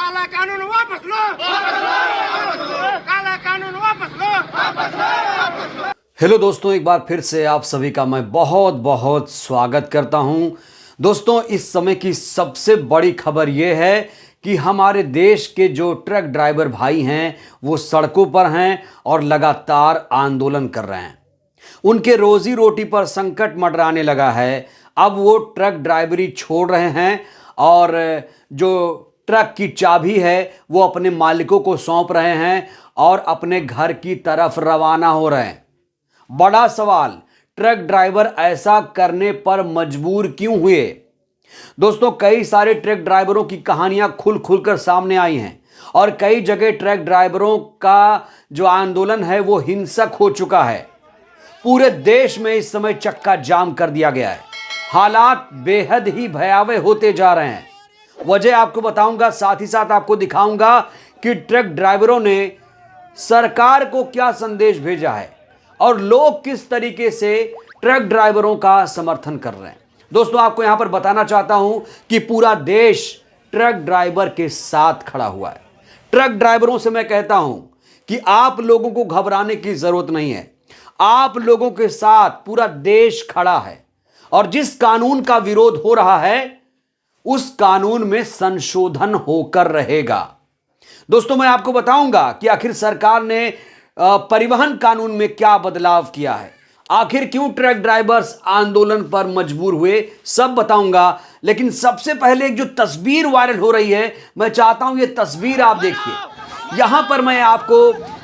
काला कानून वापस लो, काला कानून वापस लो। हेलो दोस्तों, एक बार फिर से आप सभी का मैं बहुत बहुत स्वागत करता हूं। दोस्तों, इस समय की सबसे बड़ी खबर यह है कि हमारे देश के जो ट्रक ड्राइवर भाई हैं वो सड़कों पर हैं और लगातार आंदोलन कर रहे हैं। उनके रोजी रोटी पर संकट मंडराने लगा है। अब वो ट्रक ड्राइवरी छोड़ रहे हैं और जो ट्रक की चाबी है वो अपने मालिकों को सौंप रहे हैं और अपने घर की तरफ रवाना हो रहे हैं। बड़ा सवाल, ट्रक ड्राइवर ऐसा करने पर मजबूर क्यों हुए? दोस्तों, कई सारे ट्रक ड्राइवरों की कहानियां खुलकर सामने आई हैं और कई जगह ट्रक ड्राइवरों का जो आंदोलन है वो हिंसक हो चुका है। पूरे देश में इस समय चक्का जाम कर दिया गया है। हालात बेहद ही भयावह होते जा रहे हैं। वजह आपको बताऊंगा, साथ ही साथ आपको दिखाऊंगा कि ट्रक ड्राइवरों ने सरकार को क्या संदेश भेजा है और लोग किस तरीके से ट्रक ड्राइवरों का समर्थन कर रहे हैं। दोस्तों, आपको यहां पर बताना चाहता हूं कि पूरा देश ट्रक ड्राइवर के साथ खड़ा हुआ है। ट्रक ड्राइवरों से मैं कहता हूं कि आप लोगों को घबराने की जरूरत नहीं है। आप लोगों के साथ पूरा देश खड़ा है और जिस कानून का विरोध हो रहा है उस कानून में संशोधन होकर रहेगा। दोस्तों, मैं आपको बताऊंगा कि आखिर सरकार ने परिवहन कानून में क्या बदलाव किया है, आखिर क्यों ट्रक ड्राइवर्स आंदोलन पर मजबूर हुए, सब बताऊंगा। लेकिन सबसे पहले एक जो तस्वीर वायरल हो रही है, मैं चाहता हूं ये तस्वीर आप देखिए। यहां पर मैं आपको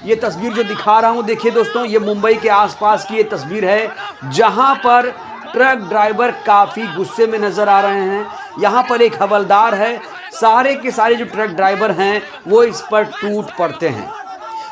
ये तस्वीर जो दिखा रहा हूं, देखिए दोस्तों, ये मुंबई के आसपास की ये तस्वीर है जहां पर ट्रक ड्राइवर काफी गुस्से में नजर आ रहे हैं। यहां पर एक हवलदार है, सारे के सारे जो ट्रक ड्राइवर हैं वो इस पर टूट पड़ते हैं।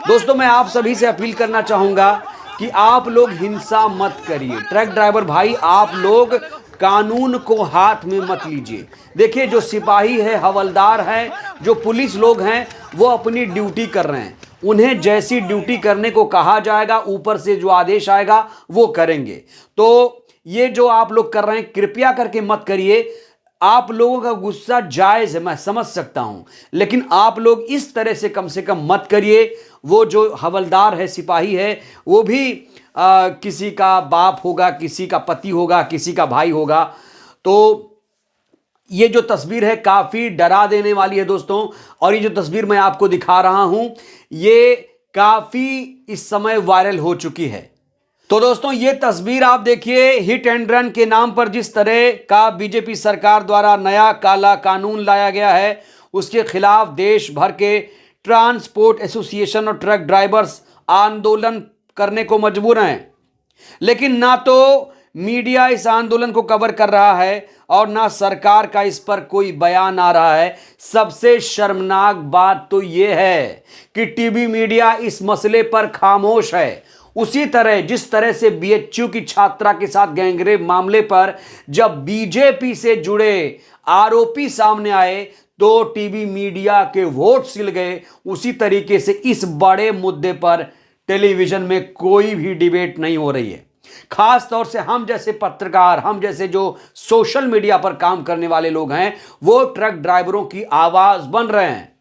दोस्तों, मैं आप सभी से अपील करना चाहूंगा कि आप लोग हिंसा मत करिए। ट्रक ड्राइवर भाई, आप लोग कानून को हाथ में मत लीजिए। देखिए, जो सिपाही है, हवलदार है, जो पुलिस लोग हैं, वो अपनी ड्यूटी कर रहे हैं। उन्हें जैसी ड्यूटी करने को कहा जाएगा, ऊपर से जो आदेश आएगा वो करेंगे। तो ये जो आप लोग कर रहे हैं, कृपया करके मत करिए। आप लोगों का गुस्सा जायज है, मैं समझ सकता हूं, लेकिन आप लोग इस तरह से कम मत करिए। वो जो हवलदार है, सिपाही है, वो भी किसी का बाप होगा, किसी का पति होगा, किसी का भाई होगा। तो ये जो तस्वीर है काफी डरा देने वाली है दोस्तों। और ये जो तस्वीर मैं आपको दिखा रहा हूं ये काफी इस समय वायरल हो चुकी है। तो दोस्तों, ये तस्वीर आप देखिए। हिट एंड रन के नाम पर जिस तरह का बीजेपी सरकार द्वारा नया काला कानून लाया गया है, उसके खिलाफ देश भर के ट्रांसपोर्ट एसोसिएशन और ट्रक ड्राइवर्स आंदोलन करने को मजबूर हैं। लेकिन ना तो मीडिया इस आंदोलन को कवर कर रहा है और ना सरकार का इस पर कोई बयान आ रहा है। सबसे शर्मनाक बात तो यह है कि टीवी मीडिया इस मसले पर खामोश है। उसी तरह जिस तरह से बीएचयू की छात्रा के साथ गैंगरेप मामले पर जब बीजेपी से जुड़े आरोपी सामने आए तो टीवी मीडिया के वोट सिल गए, उसी तरीके से इस बड़े मुद्दे पर टेलीविजन में कोई भी डिबेट नहीं हो रही है। खास तौर से हम जैसे पत्रकार, हम जैसे जो सोशल मीडिया पर काम करने वाले लोग हैं, वो ट्रक ड्राइवरों की आवाज बन रहे हैं।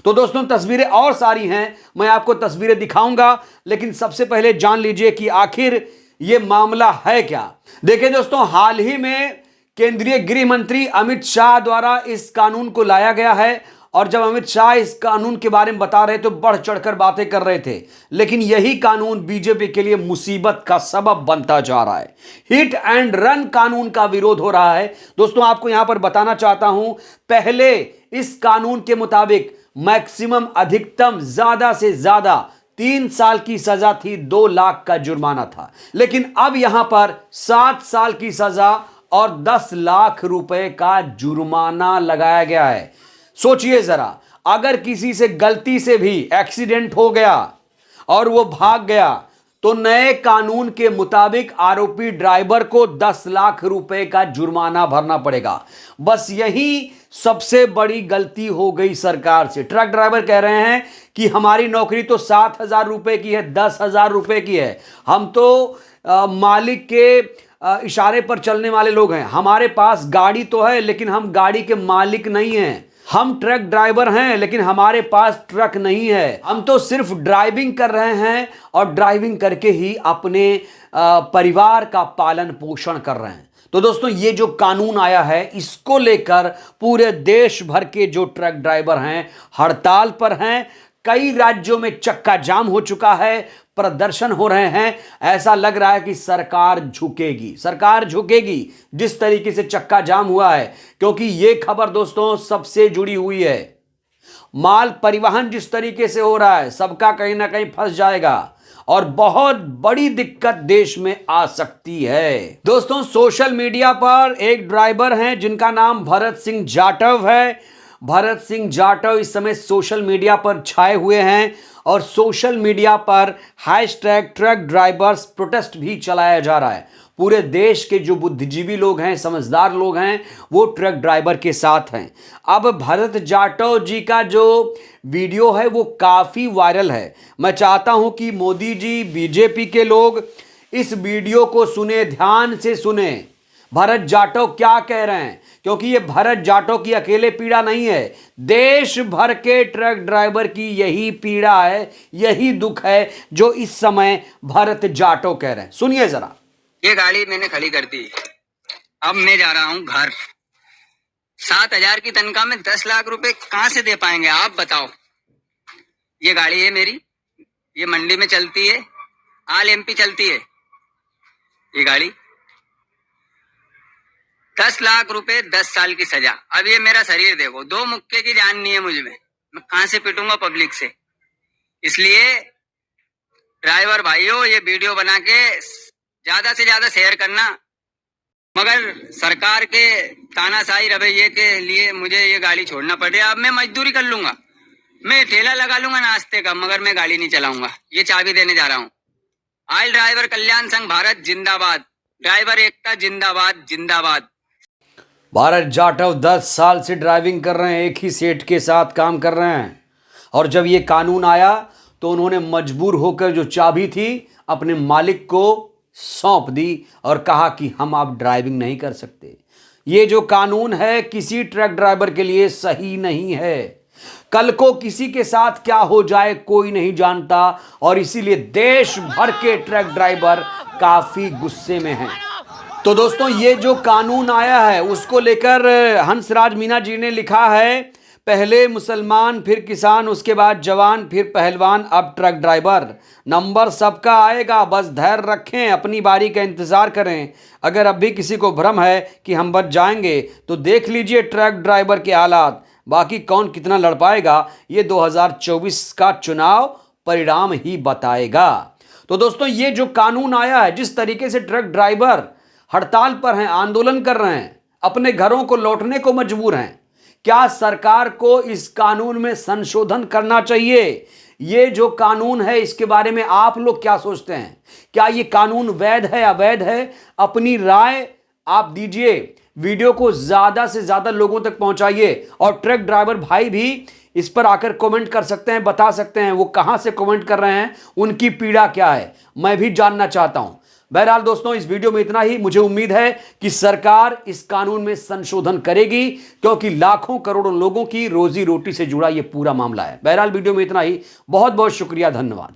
तो दोस्तों, तस्वीरें और सारी हैं, मैं आपको तस्वीरें दिखाऊंगा, लेकिन सबसे पहले जान लीजिए कि आखिर यह मामला है क्या। देखिए दोस्तों, हाल ही में केंद्रीय गृह मंत्री अमित शाह द्वारा इस कानून को लाया गया है और जब अमित शाह इस कानून के बारे में बता रहे तो बढ़ चढ़कर बातें कर रहे थे, लेकिन यही कानून बीजेपी के लिए मुसीबत का सबब बनता जा रहा है। हिट एंड रन कानून का विरोध हो रहा है। दोस्तों, आपको यहां पर बताना चाहता हूं, पहले इस कानून के मुताबिक मैक्सिमम, अधिकतम, ज्यादा से ज्यादा 3 साल की सजा थी, 2 लाख का जुर्माना था। लेकिन अब यहां पर 7 साल की सजा और 10 लाख रुपए का जुर्माना लगाया गया है। सोचिए जरा, अगर किसी से गलती से भी एक्सीडेंट हो गया और वो भाग गया तो नए कानून के मुताबिक आरोपी ड्राइवर को 10 लाख रुपए का जुर्माना भरना पड़ेगा। बस यही सबसे बड़ी गलती हो गई सरकार से। ट्रक ड्राइवर कह रहे हैं कि हमारी नौकरी तो 7,000 रुपए की है, 10,000 रुपए की है। हम तो मालिक के इशारे पर चलने वाले लोग हैं। हमारे पास गाड़ी तो है, लेकिन हम गाड़ी के मालिक नहीं हैं। हम ट्रक ड्राइवर हैं लेकिन हमारे पास ट्रक नहीं है, हम तो सिर्फ ड्राइविंग कर रहे हैं और ड्राइविंग करके ही अपने परिवार का पालन पोषण कर रहे हैं। तो दोस्तों ये जो कानून आया है इसको लेकर पूरे देश भर के जो ट्रक ड्राइवर हैं हड़ताल पर हैं। कई राज्यों में चक्का जाम हो चुका है, प्रदर्शन हो रहे हैं। ऐसा लग रहा है कि सरकार झुकेगी जिस तरीके से चक्का जाम हुआ है, क्योंकि यह खबर दोस्तों सबसे जुड़ी हुई है। माल परिवहन जिस तरीके से हो रहा है सबका कहीं ना कहीं फंस जाएगा और बहुत बड़ी दिक्कत देश में आ सकती है। दोस्तों सोशल मीडिया पर एक ड्राइवर हैं जिनका नाम भरत सिंह जाटव है। भरत सिंह जाटव इस समय सोशल मीडिया पर छाए हुए हैं और सोशल मीडिया पर हैशटैग ट्रक ड्राइवर्स प्रोटेस्ट भी चलाया जा रहा है। पूरे देश के जो बुद्धिजीवी लोग हैं, समझदार लोग हैं, वो ट्रक ड्राइवर के साथ हैं। अब भरत जाटव जी का जो वीडियो है वो काफ़ी वायरल है। मैं चाहता हूं कि मोदी जी, बीजेपी के लोग इस वीडियो को सुने, ध्यान से सुने भरत जाटव क्या कह रहे हैं, क्योंकि ये भरत जाटव की अकेले पीड़ा नहीं है, देश भर के ट्रक ड्राइवर की यही पीड़ा है, यही दुख है जो इस समय भरत जाटव कह रहे हैं। सुनिए जरा। ये गाड़ी मैंने खड़ी कर दी, अब मैं जा रहा हूँ घर। 7,000 की तनख्वाह में 10 लाख रुपए कहाँ से दे पाएंगे आप बताओ। ये गाड़ी है मेरी, ये मंडी में चलती है, ऑल एमपी चलती है ये गाड़ी। 10 लाख रुपए, 10 साल की सजा। अब ये मेरा शरीर देखो, 2 मुक्के की जान नहीं है मुझ में, मैं कहां से पिटूंगा पब्लिक से। इसलिए ड्राइवर भाइयों ये वीडियो बना के ज्यादा से ज्यादा शेयर करना, मगर सरकार के तानाशाही रवैये के लिए मुझे ये गाड़ी छोड़ना पड़े। अब मैं मजदूरी कर लूंगा, मैं ठेला लगा लूंगा नाश्ते का, मगर मैं गाड़ी नहीं चलाऊंगा। ये चाबी देने जा रहा हूँ। ऑल ड्राइवर कल्याण संघ भारत जिंदाबाद, ड्राइवर एकता जिंदाबाद जिंदाबाद। भरत जाटव 10 साल से ड्राइविंग कर रहे हैं, एक ही सेठ के साथ काम कर रहे हैं, और जब ये कानून आया तो उन्होंने मजबूर होकर जो चाबी थी अपने मालिक को सौंप दी और कहा कि हम आप ड्राइविंग नहीं कर सकते। ये जो कानून है किसी ट्रक ड्राइवर के लिए सही नहीं है। कल को किसी के साथ क्या हो जाए कोई नहीं जानता, और इसीलिए देश भर के ट्रक ड्राइवर काफी गुस्से में हैं। तो दोस्तों ये जो कानून आया है उसको लेकर हंसराज मीना जी ने लिखा है, पहले मुसलमान फिर किसान, उसके बाद जवान फिर पहलवान, अब ट्रक ड्राइवर। नंबर सबका आएगा, बस धैर्य रखें, अपनी बारी का इंतजार करें। अगर अब भी किसी को भ्रम है कि हम बच जाएंगे तो देख लीजिए ट्रक ड्राइवर के हालात। बाकी कौन कितना लड़ पाएगा ये 2024 का चुनाव परिणाम ही बताएगा। तो दोस्तों ये जो कानून आया है, जिस तरीके से ट्रक ड्राइवर हड़ताल पर हैं, आंदोलन कर रहे हैं, अपने घरों को लौटने को मजबूर हैं, क्या सरकार को इस कानून में संशोधन करना चाहिए? ये जो कानून है इसके बारे में आप लोग क्या सोचते हैं? क्या ये कानून वैध है, अवैध है? अपनी राय आप दीजिए, वीडियो को ज्यादा से ज्यादा लोगों तक पहुंचाइए, और ट्रक ड्राइवर भाई भी इस पर आकर कमेंट कर सकते हैं, बता सकते हैं वो कहां से कमेंट कर रहे हैं, उनकी पीड़ा क्या है, मैं भी जानना चाहता हूं। बहरहाल दोस्तों इस वीडियो में इतना ही। मुझे उम्मीद है कि सरकार इस कानून में संशोधन करेगी, क्योंकि लाखों करोड़ों लोगों की रोजी रोटी से जुड़ा यह पूरा मामला है। बहरहाल वीडियो में इतना ही। बहुत बहुत शुक्रिया, धन्यवाद।